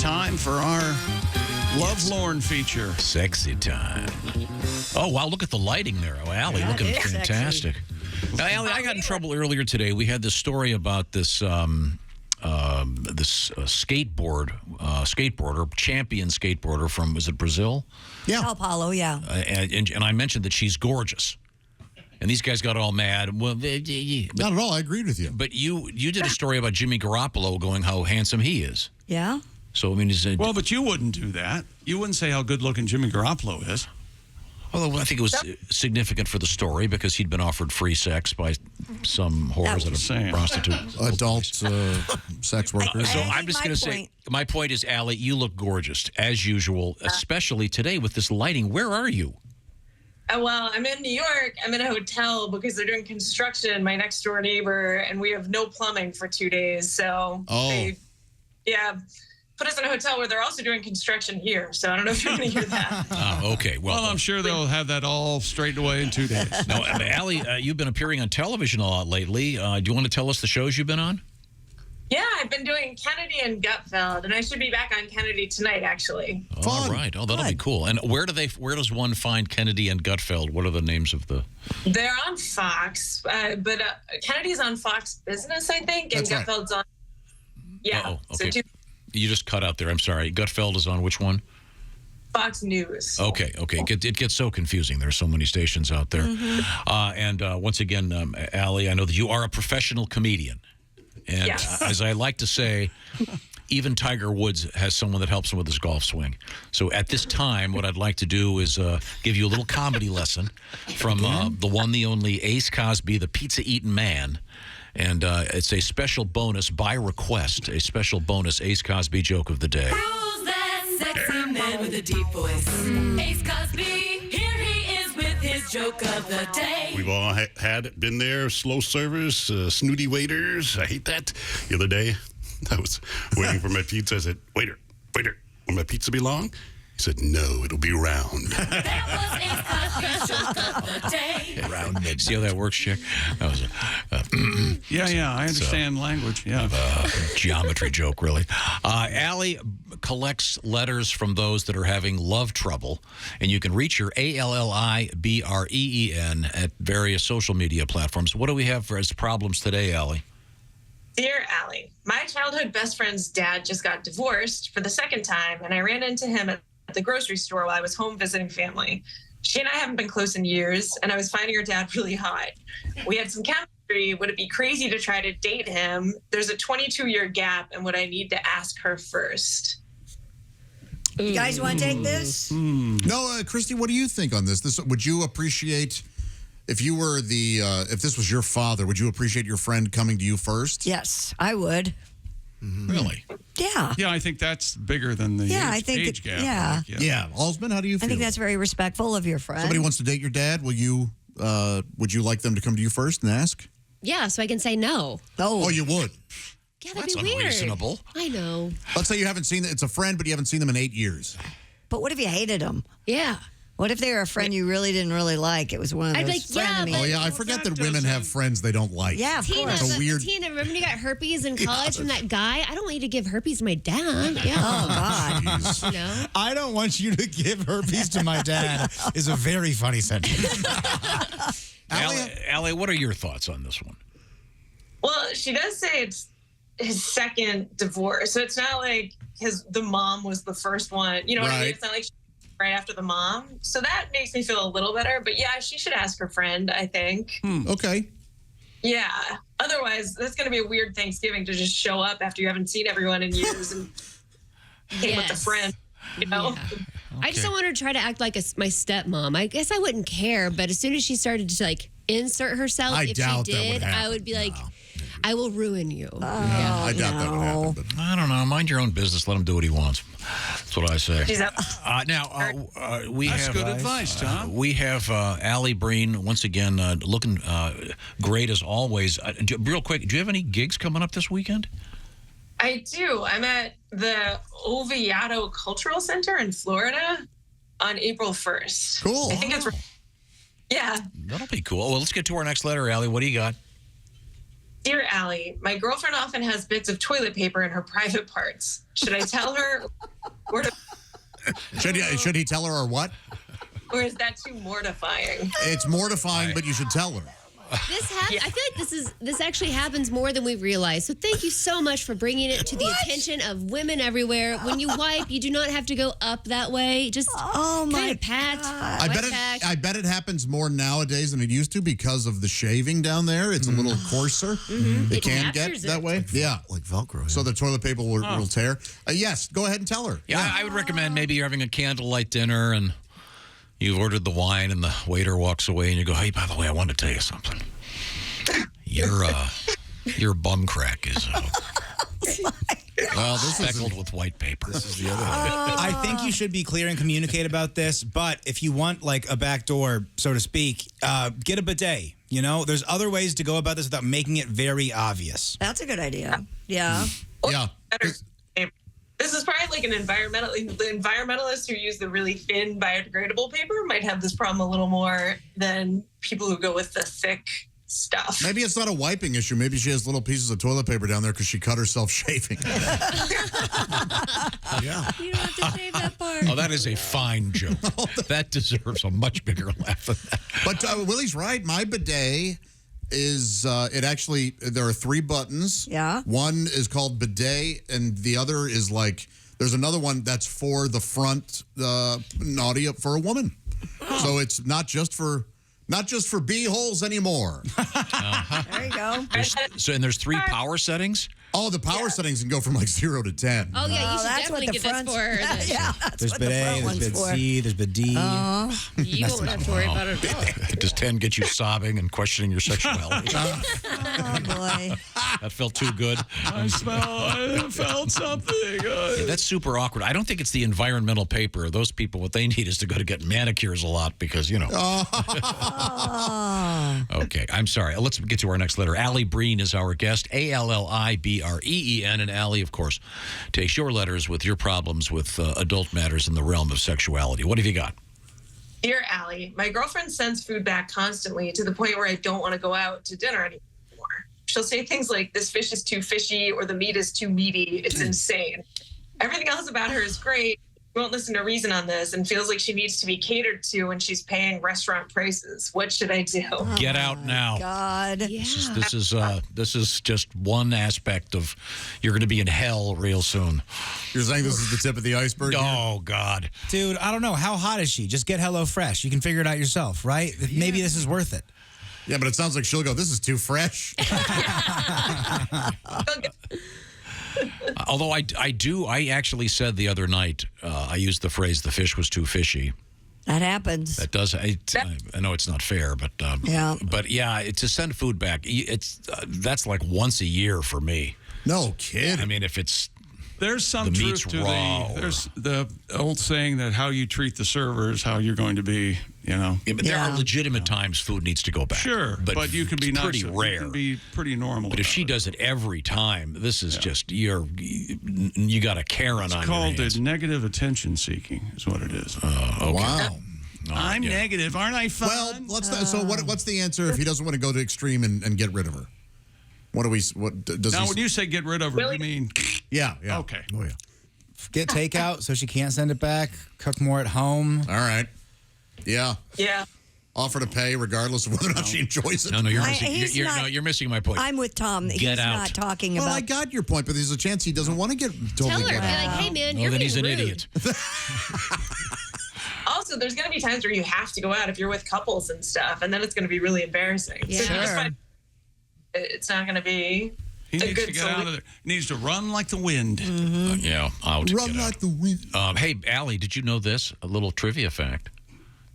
time for our love-lorn feature. Sexy time. Oh, wow, look at the lighting there. Oh, Allie, looking fantastic. Now, Allie, I got in trouble earlier today. We had this story about this skateboarder, champion skateboarder from, was it Brazil? Yeah. Sao Paulo, yeah. And I mentioned that she's gorgeous. And these guys got all mad. Well, not at all. I agreed with you. But you did a story about Jimmy Garoppolo going how handsome he is. Yeah. So, I mean, well, but you wouldn't do that. You wouldn't say how good-looking Jimmy Garoppolo is. Well, I think it was significant for the story because he'd been offered free sex by some whores at a prostitute. Adult sex workers. So I'm just going to say, my point is, Allie, you look gorgeous, as usual, especially today with this lighting. Where are you? Well, I'm in New York. I'm in a hotel because they're doing construction, my next door neighbor, and we have no plumbing for 2 days. So they put us in a hotel where they're also doing construction here. So I don't know if you're going to hear that. Okay. Well, I'm sure they'll have that all straightened away in 2 days. No, Allie, you've been appearing on television a lot lately. Do you want to tell us the shows you've been on? Yeah, I've been doing Kennedy and Gutfeld, and I should be back on Kennedy tonight, actually. All right. Oh, that'll be cool. And where does one find Kennedy and Gutfeld? What are the names of the? They're on Fox, but Kennedy's on Fox Business, I think, and Gutfeld's on. Yeah. Okay. So you just cut out there. I'm sorry. Gutfeld is on which one? Fox News. Okay. It gets so confusing. There's so many stations out there. And once again, Allie, I know that you are a professional comedian. And as I like to say, even Tiger Woods has someone that helps him with his golf swing. So at this time, what I'd like to do is give you a little comedy lesson from the one, the only Ace Cosby, the pizza-eating man. And it's a special bonus by request, a special bonus Ace Cosby joke of the day. Who's that sexy man with a deep voice? Ace Cosby, here he is with his joke of the day. We've all been there, slow service, snooty waiters. I hate that. The other day, I was waiting for my pizza. I said, waiter, will my pizza be long? He said, no, it'll be round. That was Ace Cosby's joke of the day. Round. See how that works, Chick? That was I understand language. Yeah. Geometry joke, really. Allie collects letters from those that are having love trouble, and you can reach her, ALLIBREEN, at various social media platforms. What do we have as problems today, Allie? Dear Allie, my childhood best friend's dad just got divorced for the second time, and I ran into him at the grocery store while I was home visiting family. She and I haven't been close in years, and I was finding her dad really hot. We had some chemistry. Would it be crazy to try to date him? There's a 22-year gap, and would I need to ask her first? You guys want to take this? No, Christy, what do you think on this? Would you appreciate, if you were if this was your father, would you appreciate your friend coming to you first? Yes, I would. Really? Yeah. Yeah, I think that's bigger than the age gap. Yeah. Alsman, how do you feel? I think that's very respectful of your friend. Somebody wants to date your dad. Would you like them to come to you first and ask? Yeah, so I can say no. Oh, you would? Yeah, that'd That's be weird. unreasonable. I know. Let's say you haven't seen it's a friend, but you haven't seen them in 8 years. But what if you hated them? Yeah. What if they were a friend you really didn't really like? It was one of those I'd be like, yeah, frenemies. Oh, yeah, I forget that women have friends they don't like. Yeah, of Tina, course. It's a weird... Tina, remember when you got herpes in college from that guy? I don't want you to give herpes to my dad. Yeah. Oh, God. You know? I don't want you to give herpes to my dad is a very funny sentence. Allie, what are your thoughts on this one? Well, she does say it's his second divorce, so it's not like the mom was the first one. You know what I mean? It's not like right after the mom. So that makes me feel a little better. But yeah, she should ask her friend, I think. Okay. Yeah. Otherwise, that's going to be a weird Thanksgiving to just show up after you haven't seen everyone in years and hang with a friend. You know? Yeah. I just don't want her to try to act like my stepmom. I guess I wouldn't care, but as soon as she started to insert herself, if she did, I would be like, I will ruin you. I doubt that would happen. But. I don't know. Mind your own business. Let him do what he wants. That's what I say. That's good advice, Tom. We have Alli Breen once again looking great as always. Real quick, do you have any gigs coming up this weekend? I do. I'm at the Oviedo Cultural Center in Florida on April 1st. Cool. I think it's... Yeah. That'll be cool. Well, let's get to our next letter, Allie. What do you got? Dear Allie, my girlfriend often has bits of toilet paper in her private parts. Should I tell her, or Should he tell her or what? or is that too mortifying? It's mortifying, but you should tell her. I feel like this actually happens more than we realize. So thank you so much for bringing it to the attention of women everywhere. When you wipe, you do not have to go up that way. Just kind of pat. I bet it happens more nowadays than it used to because of the shaving down there. It's a little coarser. It can get that way. Yeah, like Velcro. So the toilet paper will tear. Yes, go ahead and tell her. Yeah, I would recommend maybe you're having a candlelight dinner and you've ordered the wine and the waiter walks away and you go, hey, by the way, I want to tell you something. Your bum crack is Well, this speckled with white paper. This is the other one. I think you should be clear and communicate about this, but if you want like a back door, so to speak, get a bidet. You know, there's other ways to go about this without making it very obvious. That's a good idea. Yeah. Yeah. This is probably like the environmentalists who use the really thin biodegradable paper might have this problem a little more than people who go with the thick stuff. Maybe it's not a wiping issue. Maybe she has little pieces of toilet paper down there because she cut herself shaving. Yeah. You don't have to shave that part. Oh, that is a fine joke. That deserves a much bigger laugh than that. But Willie's right. My bidet is, it actually, there are 3 buttons. Yeah. One is called bidet, and the other is like, there's another one that's for the front naughty up for a woman. So it's not just for bee holes anymore. There you go. There's 3 power settings? Oh, the power settings can go from like 0 to 10. Oh, yeah, you should that's what definitely the get this front's for her. Yeah, that's There's what the bidet, front there's one's bid for. C, there's bid D. You won't have to worry about it at all. Does 10 get you sobbing and questioning your sexuality? Oh, boy. That felt too good. I felt something. Yeah, that's super awkward. I don't think it's the environmental paper. Those people, what they need is to go to get manicures a lot because, you know. Okay, I'm sorry. Let's get to our next letter. Alli Breen is our guest. ALLIBREEN. And Alli, of course, takes your letters with your problems with adult matters in the realm of sexuality. What have you got? Dear Allie, my girlfriend sends food back constantly to the point where I don't want to go out to dinner anymore. She'll say things like, this fish is too fishy or the meat is too meaty. It's insane. Everything else about her is great. She won't listen to reason on this and feels like she needs to be catered to when she's paying restaurant prices. What should I do? Get out now. God. Yeah. This is just one aspect of you're going to be in hell real soon. You're saying this is the tip of the iceberg? Oh, God. Dude, I don't know. How hot is she? Just get HelloFresh. You can figure it out yourself, right? Maybe this is worth it. Yeah, but it sounds like she'll go, this is too fresh. Although I actually said the other night, I used the phrase, the fish was too fishy. That happens. That does. I know it's not fair, but Yeah. But yeah, to send food back, that's like once a year for me. No kidding. I mean, if it's There's some The truth meat's to raw there's the old saying that how you treat the server is how you're going to be, you know. yeah, but there Yeah. are legitimate times food needs to go back. Sure, but you can be it's nice. pretty rare. You can be pretty normal. But if about she it. does it every time, this is just you got a Karen It's on called your hands. negative attention seeking, is what it is. Okay. Wow. I'm yeah. negative, aren't I? Fun? Well, what's the answer if he doesn't want to go to extreme and get rid of her? What does Now, he? when you say get rid of her, you mean Yeah. okay? Oh yeah. Get takeout so she can't send it back. Cook more at home. All right. Yeah. Yeah. Offer to pay regardless of whether or not she enjoys it. No, you're I- missing. he's You're, not- no, you're missing my point. I'm with Tom. Get He's out. not talking Well, about. I got your point, but there's a chance he doesn't want to get Tell totally her, be get out. like, hey, man, Oh, you're then being he's an rude. idiot. Also, there's going to be times where you have to go out if you're with couples and stuff, and then it's going to be really embarrassing. Yeah. So you just Sure. find it's not going to be. He a needs good to get out solution. of there. He needs to run like the wind. Yeah, out. Run Get out. like the wind. Hey, Allie, did you know this? A little trivia fact.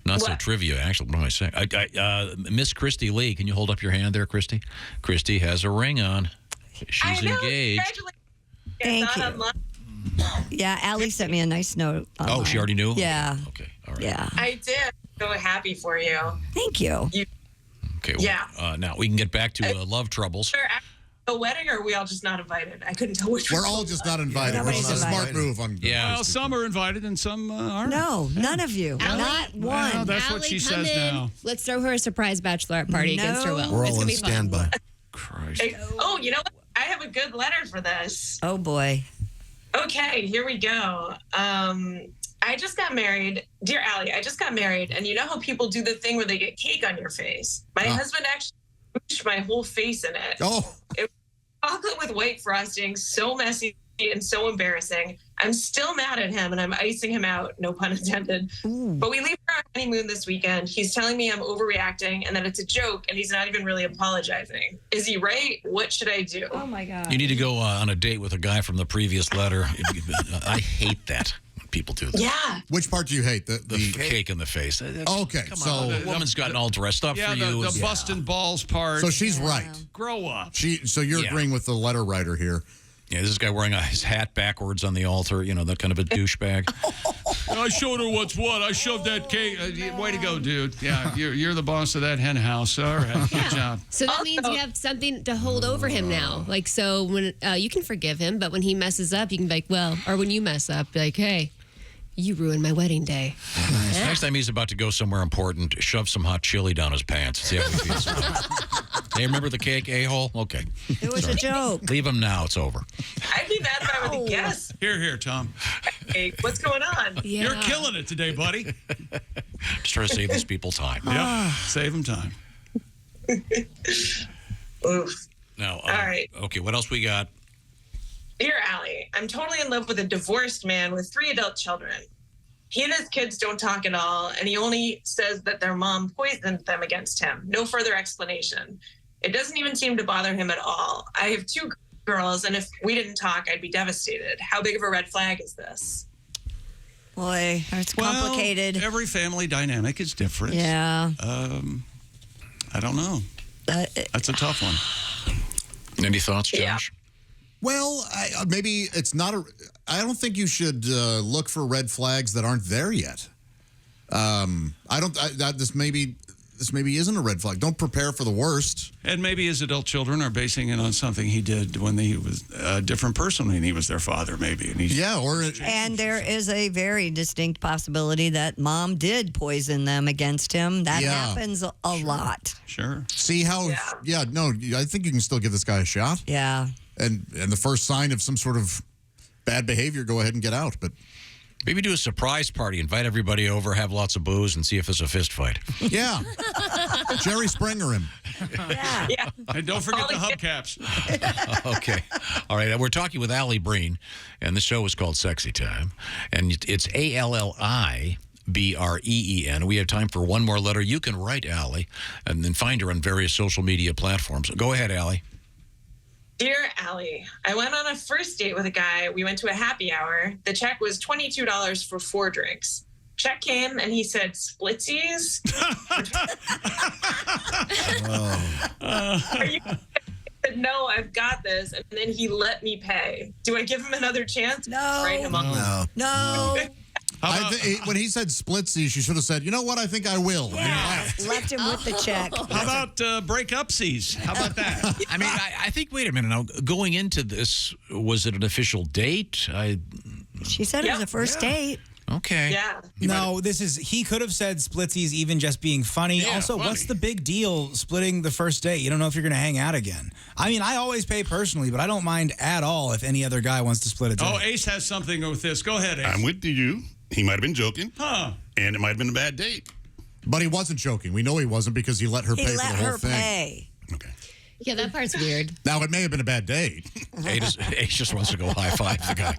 Not so What? trivia, actually. What am I saying? Miss Christy Lee, can you hold up your hand there, Christy? Christy has a ring on. She's I know, engaged. congratulations. Thank Not you. online. Yeah, Allie sent me a nice note. Oh, online. she already knew? Yeah. Okay, all right. Yeah. I did. I'm so happy for you. Thank you. Okay, well, Yeah. now we can get back to love troubles. Sure. A wedding, or are we all just not invited? I couldn't tell which. We're one. all just not invited. Which nobody's is a smart invited. move. On Yeah. Well, some are invited and some aren't. No, none of you. Allie? Not one. Well, that's what Allie, she come says in. now. Let's throw her a surprise bachelorette party against her will. We're It's all gonna on be fun. Christ. Oh, you know what? I have a good letter for this. Oh, boy. Okay, here we go. I just got married. Dear Allie, I just got married. And you know how people do the thing where they get cake on your face? My husband actually smooshed my whole face in it. Oh. It was chocolate with white frosting, so messy and so embarrassing. I'm still mad at him and I'm icing him out, no pun intended. But we leave for our honeymoon this weekend. He's telling me I'm overreacting and that it's a joke and he's not even really apologizing. Is he right? What should I do? Oh, my God. You need to go on a date with a guy from the previous letter. I hate that when people do that. Yeah. Which part do you hate? The cake in the face. Okay, Come so on, the woman's gotten all dressed up Yeah, for you. the busting balls part. so she's right. Grow up. So you're agreeing with the letter writer here. Yeah, this guy wearing his hat backwards on the altar, that kind of a douchebag. I showed her what's what. I shoved that cake. Way to go, dude. Yeah, you're the boss of that hen house. All right, good job. So that means you have something to hold over him now. Like, so when you can forgive him, but when he messes up, you can be like, well, or when you mess up, be like, hey, you ruined my wedding day. Nice. Next time he's about to go somewhere important, shove some hot chili down his pants. See how he feels. Hey, remember the cake, a-hole? Okay. It was a joke. Leave him now. It's over. I'd be mad if I were the guest. Here, Tom. Hey, what's going on? Yeah. You're killing it today, buddy. Just trying to save these people time. Yep. Save him time. Oof. Now, All right. Okay, what else we got? Dear Allie, I'm totally in love with a divorced man with 3 adult children. He and his kids don't talk at all, and he only says that their mom poisoned them against him. No further explanation. It doesn't even seem to bother him at all. I have 2 girls, and if we didn't talk, I'd be devastated. How big of a red flag is this? Boy, it's complicated. Well, every family dynamic is different. Yeah. I don't know. That's a tough one. Any thoughts, Josh? Well, maybe it's not a. I don't think you should look for red flags that aren't there yet. This maybe isn't a red flag. Don't prepare for the worst. And maybe his adult children are basing it on something he did when he was a different person when he was their father, maybe. And and there is a very distinct possibility that mom did poison them against him. That happens a lot. Sure. See how? No, I think you can still give this guy a shot. Yeah. And the first sign of some sort of bad behavior, go ahead and get out. But maybe do a surprise party, invite everybody over, have lots of booze, and see if there's a fist fight. Yeah. Jerry Springer him. Yeah. And don't forget the hubcaps. Okay. All right. We're talking with Alli Breen, and the show is called Sexy Time. And it's ALLI. BREEN. We have time for one more letter. You can write Alli and then find her on various social media platforms. Go ahead, Alli. Dear Allie, I went on a first date with a guy. We went to a happy hour. The check was $22 for 4 drinks. Check came and he said, splitsies? Are you? I said, no, I've got this. And then he let me pay. Do I give him another chance? No. Write him off. No. When he said splitsies, you should have said, you know what, I think I will. Yeah. Left him with the check. How about break-upsies? How about that? I mean, I think, wait a minute now, going into this, was it an official date? She said it was a first date. Okay. Yeah. No, he could have said splitsies even just being funny. Yeah, also, funny. what's the big deal splitting the first date? You don't know if you're going to hang out again. I mean, I always pay personally, but I don't mind at all if any other guy wants to split a date. Oh, Ace has something with this. Go ahead, Ace. I'm with you. He might have been joking. Huh. And it might have been a bad date. But he wasn't joking. We know he wasn't because he let her pay for the whole thing. Pay. Okay. Yeah, that part's weird. Now, it may have been a bad date. Ace just wants to go high-five the guy.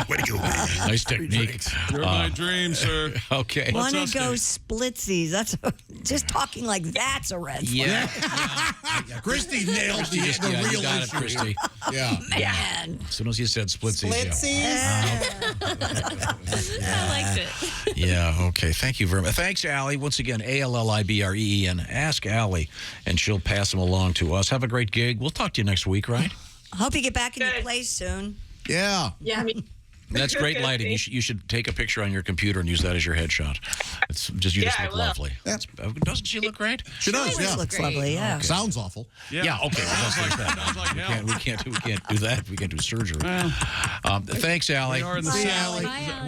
Way to go, man. Nice technique. You're my dream, sir. Okay. Want to else, go Dave? splitsies. That's just talking like that's a red flag. Yeah. Christy nailed the You real got it, issue. Christy. Yeah. Man. As soon as you said splitsies. I liked it. Yeah, okay. Thank you very much. Thanks, Alli. Once again, ALLIBREEN. Ask Alli, and she'll pass them along to us. Have a great gig. We'll talk to you next week, right? Hope you get back in your Good. place soon. Yeah. Yeah, I mean, That's great lighting. You should take a picture on your computer and use that as your headshot. It's just you just Yeah, look I will. lovely. Doesn't she look great? She does, Always yeah. looks lovely, yeah. Sounds awful. Yeah, okay. Well, Sounds like that. Sounds like hell. we can't do that. We can't do surgery. Thanks, Alli. We are in the Bye, South. Allie. Bye, Allie.